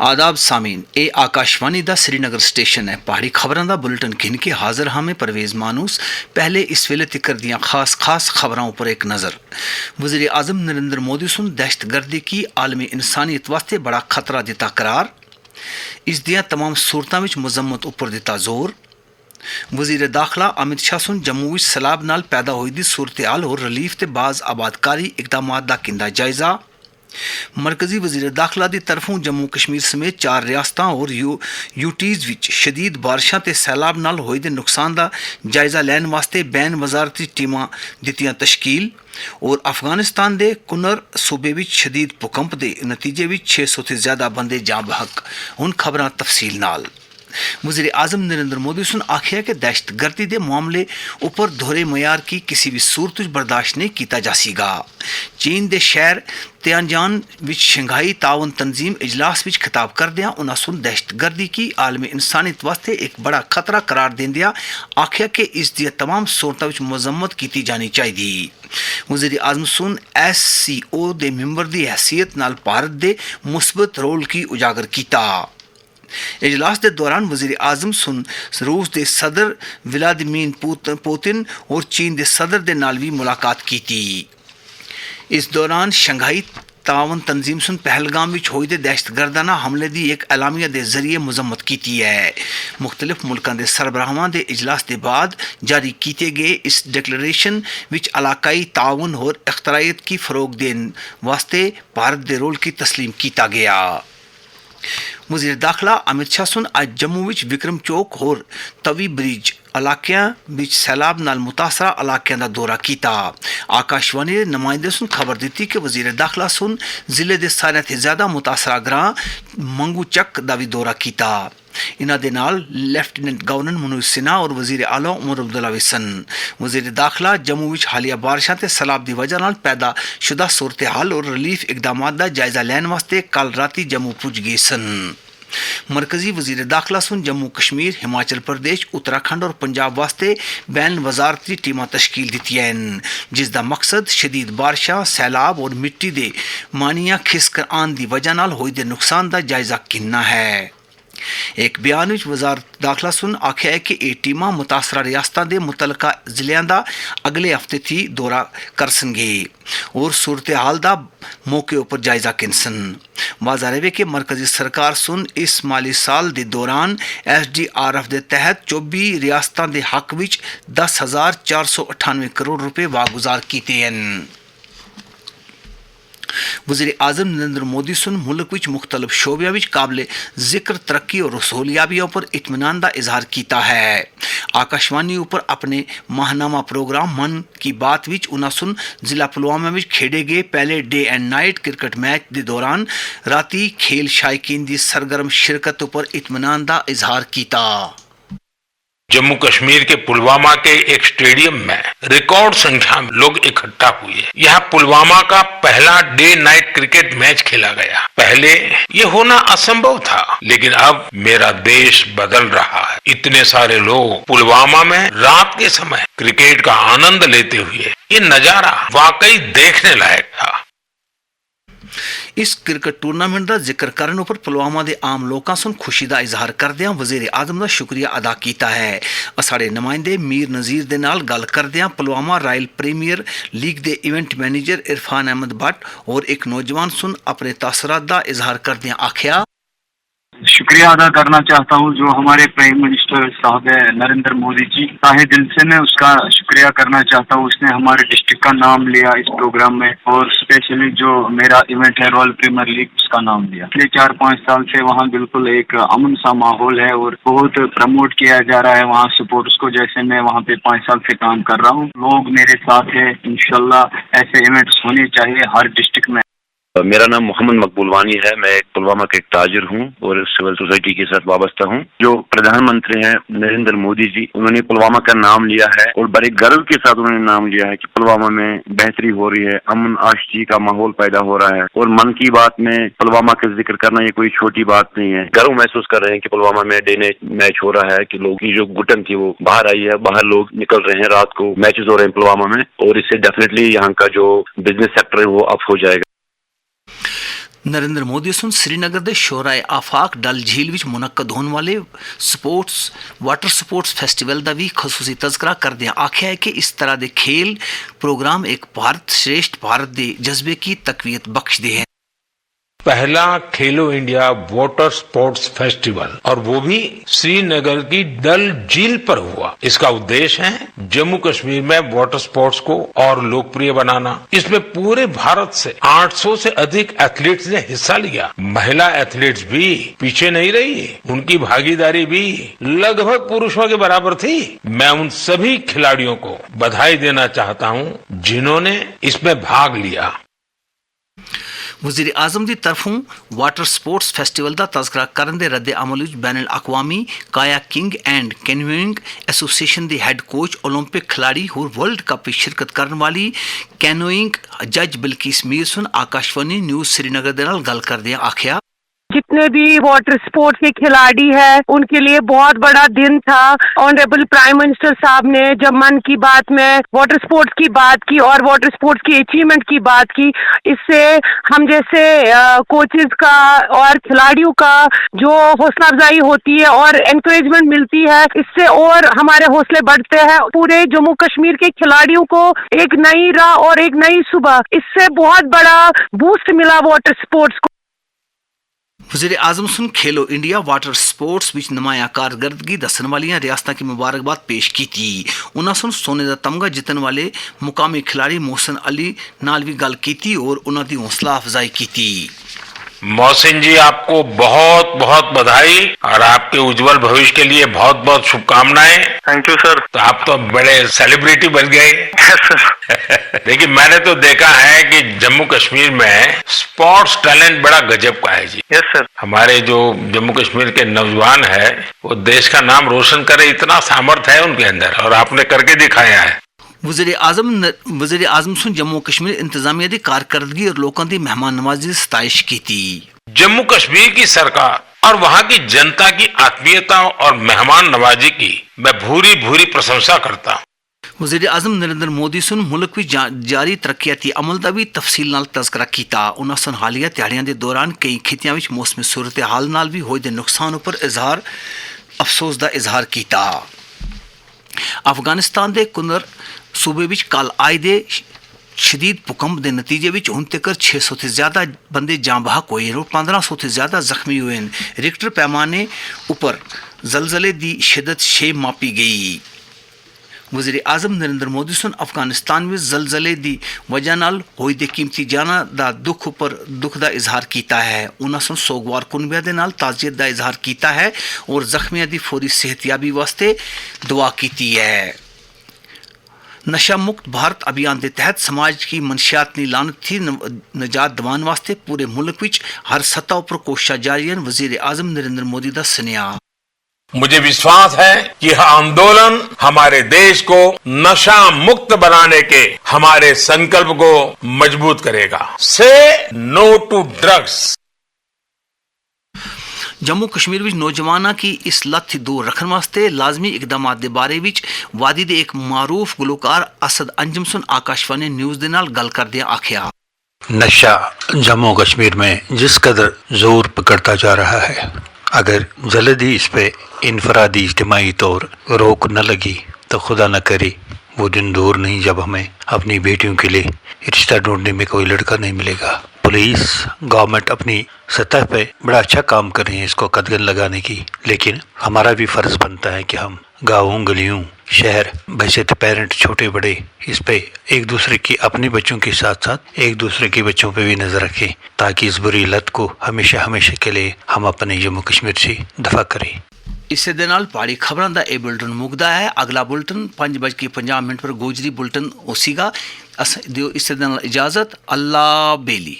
आदाब सामीन, ए आकाशवाणी दा श्रीनगर स्टेशन है। पहाड़ी खबरां दा बुलेटिन घिन के हाजिर हां में परवेज मानूस। पहले इस वेले तिकर दियां खास खबरां उपर एक नज़र। वज़ीर आज़म नरेंद्र मोदी सुन दहशतगर्दी की आलमी इंसानियत वास्ते बड़ा खतरा दिता करार। इस दियां तमाम सूरतां विच मजम्मत उपर दिता जोर। वज़ीर दाखला अमित शाह सुन जम्मू विच सैलाब नाल पैदा होई दी सूरत हाल और रिलीफ ते बाज़ आबादकारी इकदामात दा किंदा जायजा। मरकजी वज़ीर दाखला की तरफों जम्मू कश्मीर समेत 4 रियासतां और यूटीज़ विच शदीद बारिशां ते सैलाब नाल होए दे नुकसान का जायजा लैन वास्ते बैन वजारती टीमां दित्तियां तश्कील। और अफगानिस्तान दे कुनर सूबे विच शदीद भूकंप दे नतीजे विच 600 से ज़्यादा बंदे जां बहक। हुण खबरां तफसील नाल। वज़ीर आज़म नरेंद्र मोदी सुन आखिया कि दहशतगर्दी के मामले उपर दोहरे मयार की किसी भी सूरत बर्दाश्त नहीं किया जा सीगा। चीन के शहर त्यानजान विच शंघाई तावन तंजीम इजलास विच खिताब करदियां उन्हां सुन दहशतगर्दी की आलमी इंसानियत वास्ते एक बड़ा खतरा करार देंदियां आखिया कि इस दी तमाम सूरतां विच मजम्मत की जानी चाहिए। वज़ीर आज़म सुन SCO दे मैंबर की हैसियत नाल भारत के मुस्बत रोल की उजागर किया। इजलास के दौरान वज़ीर आज़म सुन रूस के सदर व्लादिमीर पुतिन और चीन के सदर के नाल भी मुलाकात की थी। इस दौरान शंघाई तावन तंजीम सुन पहलगाम विच होई दे दहशतगर्दाना हमले की एक एलामिया के जरिए मजम्मत की है। मुख्तलिफ मुल्कों के सरबराहां के इजलास के बाद जारी किए गए इस डिक्लेरेशन विच इलाकाई ताउन और इख्तराइत की फरोग देने वास्ते भारत के रोल की तस्लीम किया गया। वज़ीर दाखला अमित शाह सुन आज जम्मू विच विक्रम चौक और तवी ब्रिज इलाकियां विच सैलाब नाल मुतासरा इलाकियां दा दौरा किया। आकाशवाणी के नुमाइंदे सुन खबर दी कि वज़ीर दाखला सुन जिले के सारे ते ज़्यादा मुतासरा ग्रां मंगू चक दा भी दौरा किया। इन्हां दे नाल लेफ्टिनेंट गवर्नर मनोज सिन्हा और वज़ीर आला उमर अब्दुल्ला भी सन। वज़ीर दाखला जम्मू विच हालिया बारिशां ते सैलाब की वजह नाल पैदा शुदा सूरत हाल और रिलीफ इकदामात का जायजा लैन वास्ते कल राती जम्मू पुज गए सन। मरकजी वज़ीर दाखला सुन जम्मू कश्मीर, हिमाचल प्रदेश, उत्तराखंड और पंजाब वास्ते बैन वजारती टीमां तश्कील दित्तियां हैं जिसका मकसद शदीद बारिशां, सैलाब और मिट्टी दे मानियां खिसक आन की वजह नाल होई दे नुकसान का जायजा किन्ना है। एक बयान विच वजारत दाखला सुन आख्या है कि ये टीमां मुतासरा रियासतां दे मुतलका जिलियां दा अगले हफ्ते थी दौरा करसनगे और सूरत हाल दा मौके उपर जायजा किनसन। वाज़ा रहे कि मरकजी सरकार सुन इस माली साल के दौरान SDRF के तहत 24 रियासतां दे हक विच 10,498 करोड़ रुपए वागुजार किए हैं। वज़ीर आज़म नरेंद्र मोदी सुन मुल्क विच मुख्तलिफ शोबिया विच काबिल जिक्र तरक्की और रसूलियाबियों पर इत्मीनान का इजहार किया है। आकाशवाणी ऊपर अपने माहनामा प्रोग्राम मन की बात विच उन्हां सुन जिला पुलवामा विच खेडे गए पहले day and night cricket match के दौरान राती खेल शायकीन की सरगर्म शिरकत पर इत्मीनान का इजहार किया। जम्मू कश्मीर के पुलवामा के एक स्टेडियम में रिकॉर्ड संख्या में लोग इकट्ठा हुए। यहाँ पुलवामा का पहला डे नाइट क्रिकेट मैच खेला गया। पहले ये होना असंभव था, लेकिन अब मेरा देश बदल रहा है। इतने सारे लोग पुलवामा में रात के समय क्रिकेट का आनंद लेते हुए, ये नजारा वाकई देखने लायक था। इस क्रिकेट टूर्नामेंट का जिक्र करने पर पुलवामा के आम लोगों सुन खुशी का इजहार करदियां वज़ीर आज़म का शुक्रिया अदा किया है। साढ़े नुमाइंदे मीर नज़ीर दे नाल गल करदियां पुलवामा रॉयल प्रीमियर लीग के इवेंट मैनेजर इरफान अहमद भट्ट और एक नौजवान सुन अपने तासरात का इजहार करदियां आख्या, शुक्रिया अदा करना चाहता हूँ जो हमारे प्राइम मिनिस्टर साहब है नरेंद्र मोदी जी, ताहे दिल से मैं उसका शुक्रिया करना चाहता हूँ। उसने हमारे डिस्ट्रिक्ट का नाम लिया इस प्रोग्राम में और स्पेशली जो मेरा इवेंट है रॉयल प्रीमियर लीग उसका नाम लिया। पिछले 4-5 साल से वहाँ बिल्कुल एक अमन सा माहौल है और बहुत प्रमोट किया जा रहा है वहाँ स्पोर्ट्स को। जैसे मैं वहाँ पे 5 साल से काम कर रहा हूँ, लोग मेरे साथ है। इंशाल्लाह ऐसे इवेंट्स होने चाहिए हर डिस्ट्रिक्ट में। मेरा नाम मोहम्मद मकबूल वानी है। मैं एक पुलवामा का एक ताजिर हूँ और सिविल सोसाइटी के साथ वाबस्ता हूँ। जो प्रधानमंत्री हैं नरेंद्र मोदी जी, उन्होंने पुलवामा का नाम लिया है और बड़े गर्व के साथ उन्होंने नाम लिया है कि पुलवामा में बेहतरी हो रही है, अमन आशिकी का माहौल पैदा हो रहा है। और मन की बात में पुलवामा का जिक्र करना ये कोई छोटी बात नहीं है। गर्व महसूस कर रहे हैं कि पुलवामा में डे नाइट मैच हो रहा है, कि लोग की जो घुटन थी वो बाहर आई है, बाहर लोग निकल रहे हैं, रात को मैचेस हो रहे हैं पुलवामा में और इससे डेफिनेटली यहाँ का जो बिजनेस सेक्टर है वो अप हो जाएगा। ਨਰਿੰਦਰ ਮੋਦੀ ਸੁਣ ਸ੍ਰੀਨਗਰ ਦੇ ਸ਼ੋਰਾਏ ਆਫਾਕ ਡਲ ਝੀਲ ਵਿੱਚ ਮੁਨੱਕਦ ਹੋਣ ਵਾਲੇ ਵਾਟਰ ਸਪੋਰਟਸ ਫੈਸਟੀਵਲ ਦਾ ਵੀ ਖਸੂਸੀ ਤਜ਼ਕਰਾ ਕਰਦਿਆਂ ਆਖਿਆ ਹੈ ਕਿ ਇਸ ਤਰ੍ਹਾਂ ਦੇ ਖੇਲ ਪ੍ਰੋਗਰਾਮ ਇੱਕ ਭਾਰਤ श्रेष्ठ भारत ਦੇ जज्बे की तकवीत बख्शते हैं। पहला खेलो इंडिया वाटर स्पोर्ट्स फेस्टिवल और वो भी श्रीनगर की डल झील पर हुआ। इसका उद्देश्य है जम्मू कश्मीर में वाटर स्पोर्ट्स को और लोकप्रिय बनाना। इसमें पूरे भारत से 800 से अधिक एथलीट्स ने हिस्सा लिया। महिला एथलीट्स भी पीछे नहीं रही, उनकी भागीदारी भी लगभग पुरुषों के बराबर थी। मैं उन सभी खिलाड़ियों को बधाई देना चाहता हूं जिन्होंने इसमें भाग लिया। वज़ीर आज़म की तरफों वाटर स्पोर्ट्स फैसटिवल का तज़करा करन दे रद्द अमल बैन अल-अक़वामी कायाकिंग एंड कैनोइंग एसोसिएशन के हैड कोच ओलंपिक खिलाड़ी और वर्ल्ड कप में शिरकत करने वाली कैनोइंग जज बिल्किस मीर सुन आकाशवाणी न्यूज़ श्रीनगर दे नाल गल करदे आखिया जितने भी वाटर स्पोर्ट्स के खिलाड़ी हैं उनके लिए बहुत बड़ा दिन था। ऑनरेबल प्राइम मिनिस्टर साहब ने जब मन की बात में वाटर स्पोर्ट्स की बात की और वाटर स्पोर्ट्स की अचीवमेंट की बात की, इससे हम जैसे कोचेस का और खिलाड़ियों का जो हौसला अफजाई होती है और एनकरेजमेंट मिलती है, इससे और हमारे हौसले बढ़ते हैं। पूरे जम्मू कश्मीर के खिलाड़ियों को एक नई राह और एक नई सुबह, इससे बहुत बड़ा बूस्ट मिला वाटर स्पोर्ट्स को। वज़ीर आज़म सुन खेलो इंडिया वाटर स्पोर्ट्स विच नमाया कारकरदगी दसन वालियां रियासतां की मुबारकबाद पेश की थी। उन्होंने सुन सोने का तमगा जीतने वाले मुकामी खिलाड़ी मोहसिन अली नाल भी गल की और उन्होंने हौसला अफजाई की थी। मोहसिन जी, आपको बहुत बहुत बधाई और आपके उज्जवल भविष्य के लिए बहुत बहुत शुभकामनाएं। Thank you sir. तो आप तो बड़े सेलिब्रिटी बन गए। देखिए, मैंने तो देखा है कि जम्मू कश्मीर में स्पोर्ट्स टैलेंट बड़ा गजब का है जी। Yes sir. हमारे जो जम्मू कश्मीर के नौजवान है वो देश का नाम रोशन करे, इतना सामर्थ्य है उनके अंदर और आपने करके दिखाया है। वज़ीर आज़म सुन जम्मू कश्मीर इंतजामिया की कारकर्दगी और लोगों की मेहमान नवाजी सताइश की थी। जम्मू कश्मीर की सरकार और वहां की जनता की आत्मीयता और मेहमान नवाजी की मैं भूरी भूरी प्रशंसा करता हूं। वज़ीर आज़म नरेंद्र मोदी सुन मुल्क में जारी तरक्याती अमल का भी तफसील नाल तज़करा किया। उन्होंने सुन हालिया दिहाड़ियां के दौरान कई खित्तियां विच मौसमी सूरत हाल नाल भी होए दे नुकसान पर अफसोस का इजहार किया। अफगानिस्तान के कुनर सूबे विच कल आए दे शदीद भूकंप के नतीजे में हुण तक 600 से ज्यादा बंदे जां बहक हुए और 1500 से ज्यादा जख्मी हुए हैं। रिक्टर पैमाने उपर जलजले की शिदत 6 मापी गई। वज़ीर आज़म नरेंद्र मोदी सुन अफगानिस्तान में जलजले की वजह नाल होई दे कीमती जाना दा दुख का इजहार किया है। उन्होंने सुन सोगवार कुनबिया दे नाल ताज़ियत का इजहार किया है और जख्मियां की फौरी सेहतयाबी वास्ते दुआ की है। नशा मुक्त भारत अभियान के तहत समाज की मनशियात लानत थी निजात दिवान वास्ते पूरे मुल्क विच हर सतह पर कोशिशां जारी हैं। वज़ीर आज़म नरेंद्र मोदी का स्नेहा। मुझे विश्वास है कि यह आंदोलन हमारे देश को नशा मुक्त बनाने के हमारे संकल्प को मजबूत करेगा। Say no to drugs. Jammu Kashmir विच नौजवानों की इस लत थी दूर रखने वास्ते लाजमी इकदाम के बारे विच वादी दे एक मारूफ गुलकार असद अंजम सुन आकाशवाणी न्यूज़ दे नाल गल करदे आखिया नशा जम्मू कश्मीर में जिस कदर जोर पकड़ता जा रहा है, अगर जल्द ही इस पे इनफरादी इज्तिमाई तौर रोक न लगी तो खुदा न करे वो दिन दूर नहीं जब हमें अपनी बेटियों के लिए रिश्ता ढूंढने में कोई लड़का नहीं मिलेगा। पुलिस गवर्नमेंट अपनी सतह पे बड़ा अच्छा काम कर रही है इसको कदगन लगाने की, लेकिन हमारा भी फर्ज बनता है कि हम गाँवों गलियों शहर बहशत पेरेंट छोटे बड़े इस पे एक दूसरे की अपने बच्चों के साथ साथ एक दूसरे के बच्चों पे भी नजर रखें ताकि इस बुरी लत को हमेशा हमेशा के लिए हम अपने जम्मू कश्मीर से दफा करें। इसे दे नाल पहाड़ी खबरों का यह बुलेटिन मुकदा है। अगला बुलेटिन 5:50 पर गोजरी बुलेटिन होसीगा। दियो इसे दे नाल इजाजत। अल्लाह बेली।